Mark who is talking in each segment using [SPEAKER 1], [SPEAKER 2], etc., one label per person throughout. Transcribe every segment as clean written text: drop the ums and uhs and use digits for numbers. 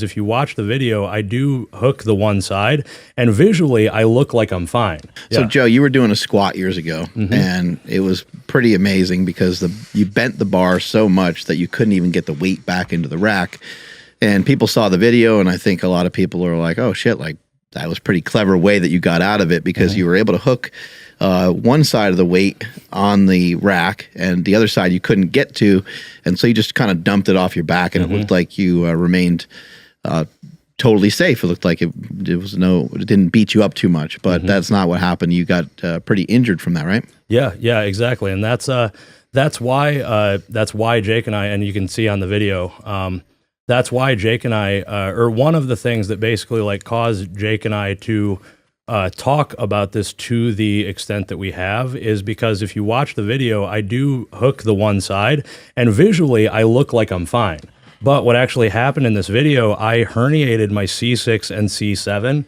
[SPEAKER 1] If you watch the video, I do hook the one side, and visually I look like I'm fine.
[SPEAKER 2] So Joe, you were doing a squat years ago, and it was pretty amazing because you bent the bar so much that you couldn't even get the weight back into the rack. And people saw the video, and I think a lot of people are like, oh shit, like that was a pretty clever way that you got out of it, because you were able to hook one side of the weight on the rack and the other side you couldn't get to. And so you just kind of dumped it off your back, and it looked like you remained totally safe. It looked like it didn't beat you up too much, but that's not what happened. You got pretty injured from that, right?
[SPEAKER 1] Yeah, exactly. And that's why Jake and I, and you can see on the video, that's why Jake and I, or one of the things that basically like caused Jake and I to talk about this to the extent that we have, is because if you watch the video, I do hook the one side, and visually I look like I'm fine. But what actually happened in this video, I herniated my C6 and C7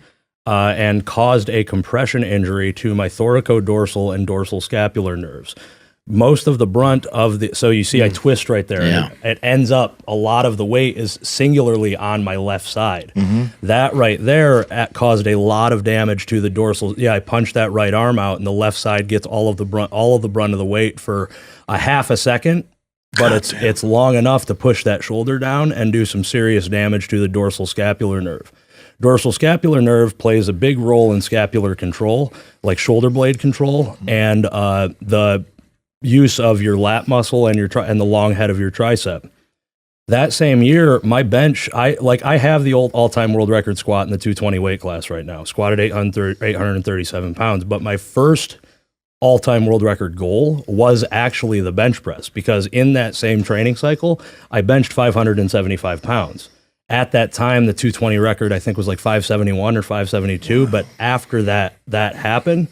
[SPEAKER 1] and caused a compression injury to my thoracodorsal and dorsal scapular nerves. Most of the brunt of the, so you see I twist right there.
[SPEAKER 2] Yeah.
[SPEAKER 1] It ends up, a lot of the weight is singularly on my left side. That right there caused a lot of damage to the dorsal. Yeah, I punched that right arm out, and the left side gets all of the brunt of the weight for a half a second. But it's long enough to push that shoulder down and do some serious damage to the dorsal scapular nerve. Dorsal scapular nerve plays a big role in scapular control, like shoulder blade control, and the use of your lat muscle and and the long head of your tricep. That same year, my bench, I have the old all-time world record squat in the 220 weight class right now, squatted 837 pounds, but my first all-time world record goal was actually the bench press, because in that same training cycle, I benched 575 pounds. At that time, the 220 record, I think, was like 571 or 572. But after that happened,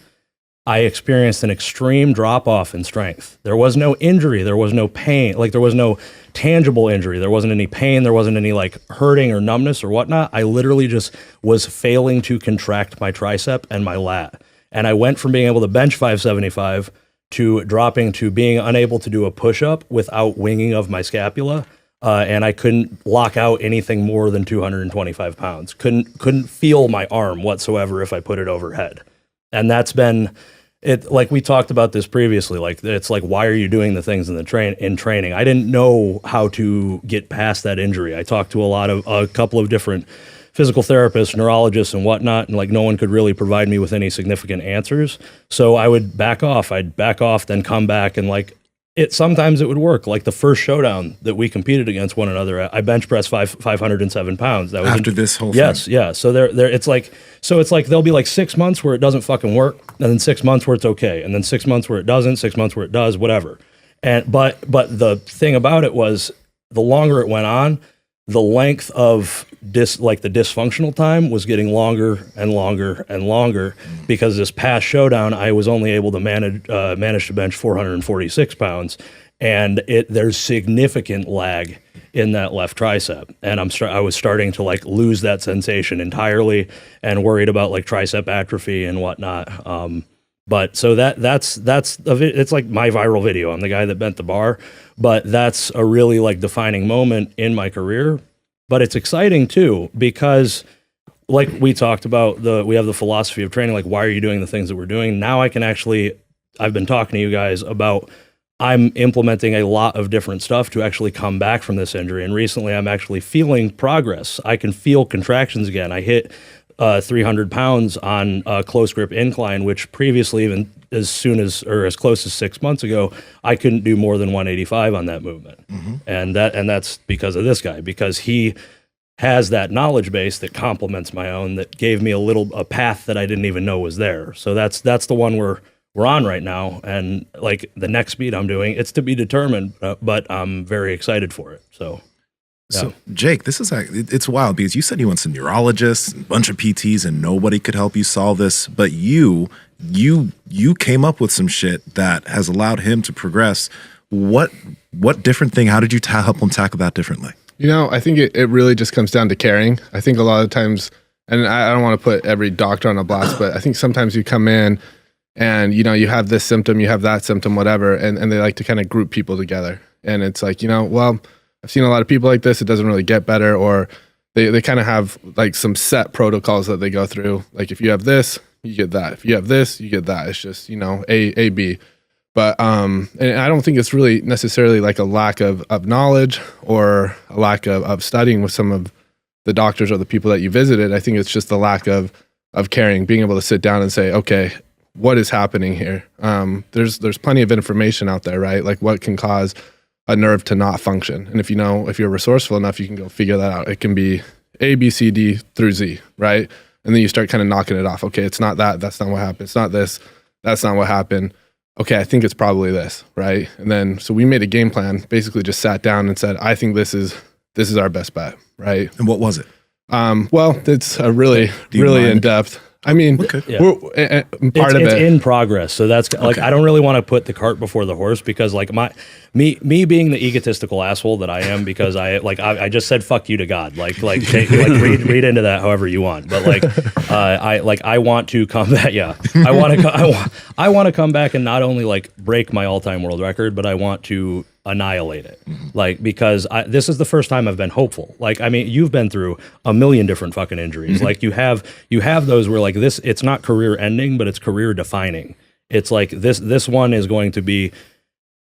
[SPEAKER 1] I experienced an extreme drop-off in strength. There was no injury. There was no pain. Like, there was no tangible injury. There wasn't any pain. There wasn't any like hurting or numbness or whatnot. I literally just was failing to contract my tricep and my lat. And I went from being able to bench 575 to dropping to being unable to do a push-up without winging of my scapula. And I couldn't lock out anything more than 225 pounds. Couldn't feel my arm whatsoever if I put it overhead. And that's been it. Like we talked about this previously, like it's like, why are you doing the things in training? I didn't know how to get past that injury. I talked to a couple of different physical therapists, neurologists, and whatnot, and like no one could really provide me with any significant answers. So I would back off. I'd back off, then come back, and like sometimes it would work. Like the first showdown that we competed against one another, I bench pressed 507 pounds. That was
[SPEAKER 3] after this whole thing.
[SPEAKER 1] Yes, yeah. So it's like there'll be like 6 months where it doesn't fucking work, and then 6 months where it's okay, and then 6 months where it doesn't, 6 months where it does, whatever. And but the thing about it was, the longer it went on, the length of the dysfunctional time was getting longer and longer and longer, because this past showdown, I was only able to manage to bench 446 pounds, and there's significant lag in that left tricep, and I was starting to like lose that sensation entirely, and worried about like tricep atrophy and whatnot. But so that's it's like my viral video. I'm the guy that bent the bar, but that's a really like defining moment in my career. But it's exciting too, because like we talked about, we have the philosophy of training, like why are you doing the things that we're doing? Now I've been talking to you guys about, I'm implementing a lot of different stuff to actually come back from this injury. And recently I'm actually feeling progress. I can feel contractions again. I hit 300 pounds on a close grip incline, which previously, even as close as 6 months ago, I couldn't do more than 185 on that movement. And that's because of this guy, because he has that knowledge base that complements my own, that gave me a path that I didn't even know was there. So that's the one we're on right now. And like the next meet I'm doing, it's to be determined, but I'm very excited for it. So. Yeah.
[SPEAKER 3] So Jake, it's wild, because you said you went to neurologists, a bunch of PTs, and nobody could help you solve this. But you came up with some shit that has allowed him to progress. What different thing? How did you help him tackle that differently?
[SPEAKER 4] You know, I think it really just comes down to caring. I think a lot of times, and I don't want to put every doctor on a blast, but I think sometimes you come in and, you know, you have this symptom, you have that symptom, whatever, and they like to kind of group people together. And it's like, you know, well, I've seen a lot of people like this. It doesn't really get better, or they kind of have like some set protocols that they go through. Like if you have this, you get that. If you have this, you get that. It's just, A, B. But and I don't think it's really necessarily like a lack of knowledge or a lack of studying with some of the doctors or the people that you visited. I think it's just the lack of caring, being able to sit down and say, okay, what is happening here? There's plenty of information out there, right? Like what can cause a nerve to not function. And if you're resourceful enough, you can go figure that out. It can be A, B, C, D through Z, right? And then you start kind of knocking it off. Okay, it's not that. That's not what happened. It's not this. That's not what happened. Okay, I think it's probably this, right? And then, so we made a game plan, basically just sat down and said, I think this is our best bet, right?
[SPEAKER 3] And what was it?
[SPEAKER 4] Well, it's a really in-depth. I mean,
[SPEAKER 3] Okay.
[SPEAKER 1] Yeah. It's in progress. So that's like, I don't really want to put the cart before the horse, because like me being the egotistical asshole that I am, because I just said fuck you to God, read into that however you want. But I want to come back. Yeah, I want to come back and not only like break my all-time world record, but I want to annihilate it. Like, because this is the first time I've been hopeful. Like, I mean, you've been through a million different fucking injuries. Like you have those where like this, it's not career ending, but it's career defining. It's like this one is going to be,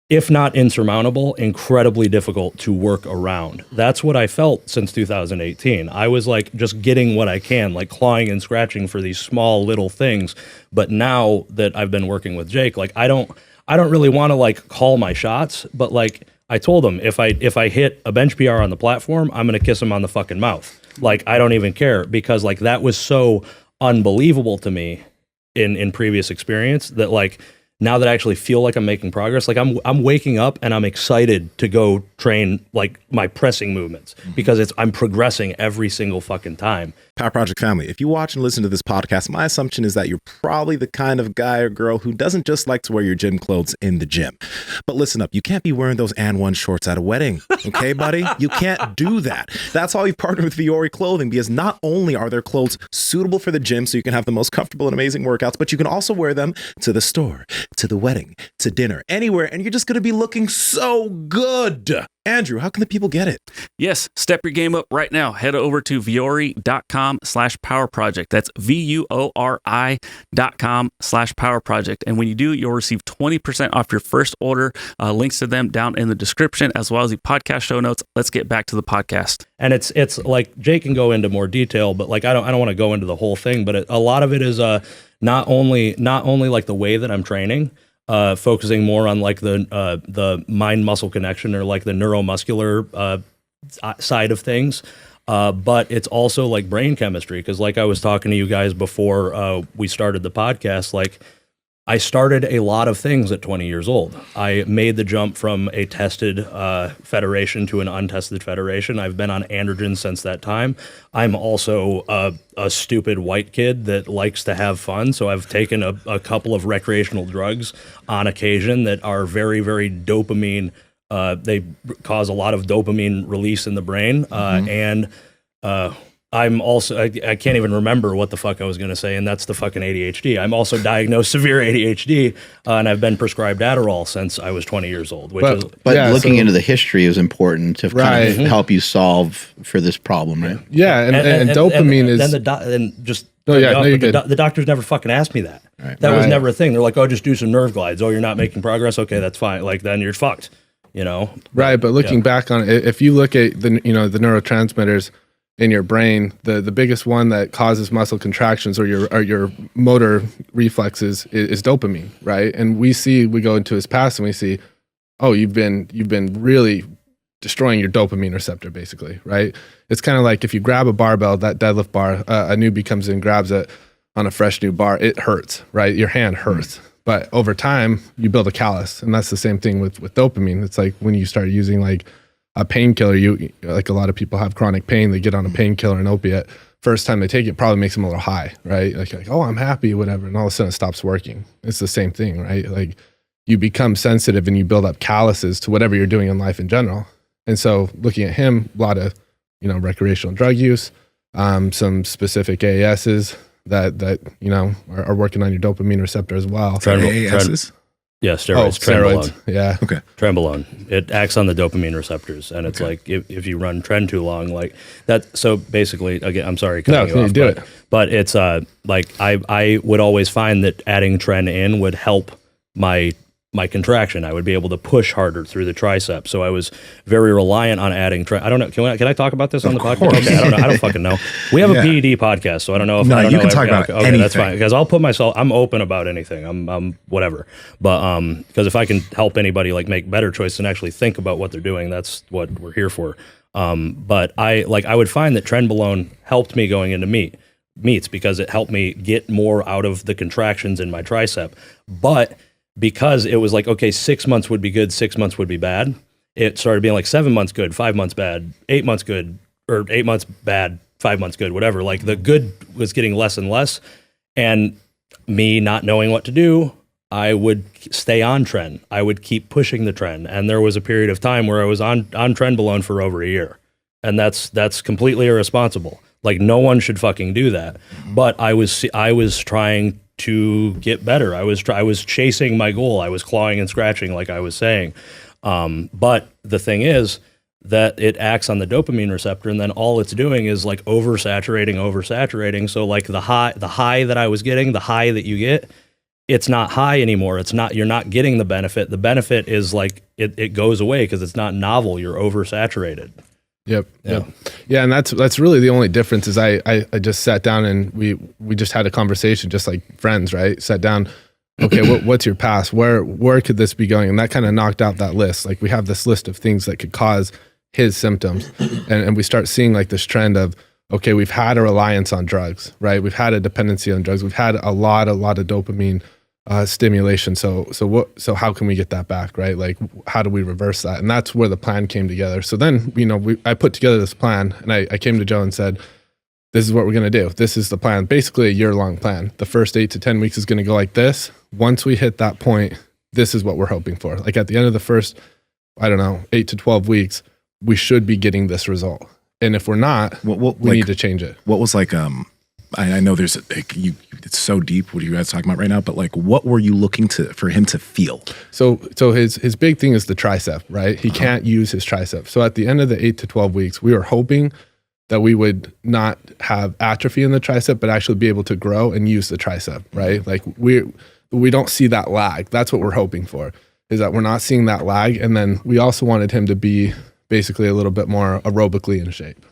[SPEAKER 1] if not insurmountable, incredibly difficult to work around. That's what I felt since 2018. I was like just getting what I can, like clawing and scratching for these small little things. But now that I've been working with Jake, like I don't really want to like call my shots, but like I told him, if I hit a bench PR on the platform, I'm going to kiss him on the fucking mouth. Like, I don't even care, because like that was so unbelievable to me in previous experience that like, now that I actually feel like I'm making progress, like I'm waking up and I'm excited to go train like my pressing movements, because I'm progressing every single fucking time.
[SPEAKER 3] Power Project family, if you watch and listen to this podcast, my assumption is that you're probably the kind of guy or girl who doesn't just like to wear your gym clothes in the gym. But listen up, you can't be wearing those and one shorts at a wedding. Okay, buddy? You can't do that. That's why we've partnered with Viore Clothing, because not only are their clothes suitable for the gym so you can have the most comfortable and amazing workouts, but you can also wear them to the store, to the wedding, to dinner, anywhere, and you're just going to be looking so good. Andrew, how can the people get it?
[SPEAKER 5] Yes, step your game up right now. Head over to viori.com/powerproject. That's VUORI.com/powerproject. And when you do, you'll receive 20% off your first order. Links to them down in the description, as well as the podcast show notes. Let's get back to the podcast.
[SPEAKER 1] And it's like Jake can go into more detail, but like I don't want to go into the whole thing. But a lot of it is not only like the way that I'm training, focusing more on like the mind muscle connection, or like the neuromuscular side of things, but it's also like brain chemistry, because like I was talking to you guys before we started the podcast, like I started a lot of things at 20 years old. I made the jump from a tested federation to an untested federation. I've been on androgens since that time. I'm also a stupid white kid that likes to have fun, so I've taken a couple of recreational drugs on occasion that are very, very dopamine. They cause a lot of dopamine release in the brain, and I'm also, I can't even remember what the fuck I was going to say, and that's the fucking ADHD. I'm also diagnosed severe ADHD, and I've been prescribed Adderall since I was 20 years old.
[SPEAKER 2] But looking into the history is important to kind of help you solve for this problem, right?
[SPEAKER 4] Yeah, and dopamine is...
[SPEAKER 1] the doctors never fucking asked me that. Right. That was never a thing. They're like, oh, just do some nerve glides. Oh, you're not making progress? Okay, that's fine. Like, then you're fucked, you know?
[SPEAKER 4] Right, but looking back on it, if you look at the neurotransmitters in your brain, the biggest one that causes muscle contractions or your motor reflexes is dopamine, right? And we go into his past and we see, oh, you've been really destroying your dopamine receptor, basically, right? It's kind of like if you grab a barbell, that deadlift bar, a newbie comes in, grabs it on a fresh new bar, it hurts, right? Your hand hurts. But over time, you build a callus, and that's the same thing with dopamine. It's like when you start using like a painkiller, like a lot of people have chronic pain, they get on a painkiller, an opiate. First time they take it probably makes them a little high, right? Like, oh, I'm happy, whatever. And all of a sudden it stops working. It's the same thing, right? Like you become sensitive and you build up calluses to whatever you're doing in life in general. And so looking at him, a lot of, recreational drug use, some specific AASs that are working on your dopamine receptor as well.
[SPEAKER 3] AASs?
[SPEAKER 1] Yeah, steroids, trenbolone.
[SPEAKER 4] Yeah.
[SPEAKER 3] Okay.
[SPEAKER 1] Trenbolone. It acts on the dopamine receptors, and it's like if you run tren too long, like that. So basically, again, I'm sorry, cutting you off,
[SPEAKER 4] do it.
[SPEAKER 1] but it's like I would always find that adding tren in would help my contraction. I would be able to push harder through the tricep. So I was very reliant on adding tren. I don't know. Can I talk about this on the podcast? Okay, I don't know. I don't fucking know. We have a PED podcast, so I don't know if
[SPEAKER 3] No,
[SPEAKER 1] I don't
[SPEAKER 3] you
[SPEAKER 1] know
[SPEAKER 3] can talk about
[SPEAKER 1] okay,
[SPEAKER 3] anything.
[SPEAKER 1] that's fine, because I'll put myself. I'm open about anything. I'm whatever. But because if I can help anybody like make better choices and actually think about what they're doing, that's what we're here for. But I would find that trenbolone helped me going into meets because it helped me get more out of the contractions in my tricep. But because it was like, okay, 6 months would be good, 6 months would be bad, it started being like 7 months good, 5 months bad, 8 months good, or 8 months bad, 5 months good, whatever. Like the good was getting less and less. And me not knowing what to do, I would stay on tren. I would keep pushing the tren. And there was a period of time where I was on trenbolone for over a year. And that's completely irresponsible. Like no one should fucking do that. But I was trying to get better. I was chasing my goal. I was clawing and scratching, like I was saying. But the thing is that it acts on the dopamine receptor, and then all it's doing is like oversaturating. So like the high that I was getting, the high that you get, it's not high anymore. You're not getting the benefit. The benefit is like it goes away because it's not novel. You're oversaturated.
[SPEAKER 4] Yep. Yeah, and that's really the only difference is I just sat down and we just had a conversation just like friends, right? Sat down, okay, what's your past? Where could this be going? And that kind of knocked out that list. Like we have this list of things that could cause his symptoms. And we start seeing like this trend of, okay, we've had a reliance on drugs, right? We've had a dependency on drugs. We've had a lot of dopamine stimulation. So how can we get that back, right? Like, how do we reverse that? And that's where the plan came together. So then, I put together this plan, and I came to Joe and said, this is what we're going to do. This is the plan, basically a year-long plan. The first 8 to 10 weeks is going to go like this. Once we hit that point, this is what we're hoping for. Like at the end of the first, 8 to 12 weeks, we should be getting this result. And if we're not, we need to change it.
[SPEAKER 3] What was like, I know there's it's so deep what are you guys talking about right now, but like what were you looking for him to feel?
[SPEAKER 4] So his big thing is the tricep, right? He can't use his tricep. So at the end of the 8 to 12 weeks, we were hoping that we would not have atrophy in the tricep, but actually be able to grow and use the tricep, right? Like we don't see that lag. That's what we're hoping for, is that we're not seeing that lag. And then we also wanted him to be basically a little bit more aerobically in shape.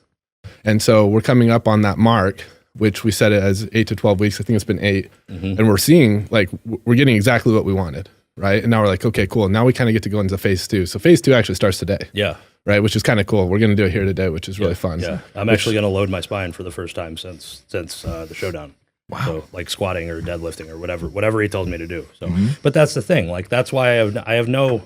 [SPEAKER 4] And so we're coming up on that mark, which we set it as 8 to 12 weeks. I think it's been 8. Mm-hmm. And we're seeing like, we're getting exactly what we wanted, right? And now we're like, okay, cool. Now we kind of get to go into phase 2. So phase 2 actually starts today.
[SPEAKER 1] Yeah.
[SPEAKER 4] Right. Which is kind of cool. We're going to do it here today, which is really fun.
[SPEAKER 1] Yeah. I'm actually going to load my spine for the first time since the showdown. Wow. So like squatting or deadlifting or whatever he tells me to do. So, but that's the thing. Like, that's why I have no,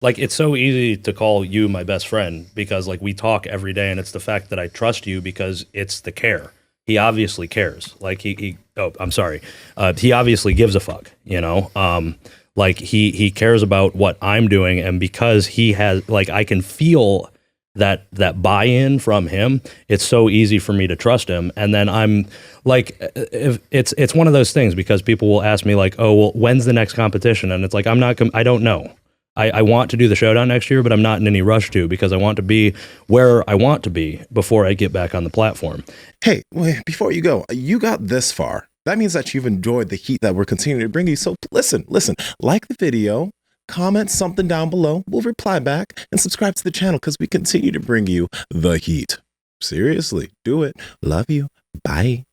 [SPEAKER 1] like, it's so easy to call you my best friend because like we talk every day, and it's the fact that I trust you because it's the care. He obviously cares. Like he obviously gives a fuck, like he cares about what I'm doing. And because he has, like, I can feel that buy-in from him, it's so easy for me to trust him. And then I'm like, if it's one of those things, because people will ask me like, oh, well, when's the next competition? And it's like, I don't know. I want to do the showdown next year, but I'm not in any rush to, because I want to be where I want to be before I get back on the platform.
[SPEAKER 6] Hey, before you go, you got this far. That means that you've enjoyed the heat that we're continuing to bring you. So listen, like the video, comment something down below. We'll reply back, and subscribe to the channel because we continue to bring you the heat. Seriously, do it. Love you. Bye.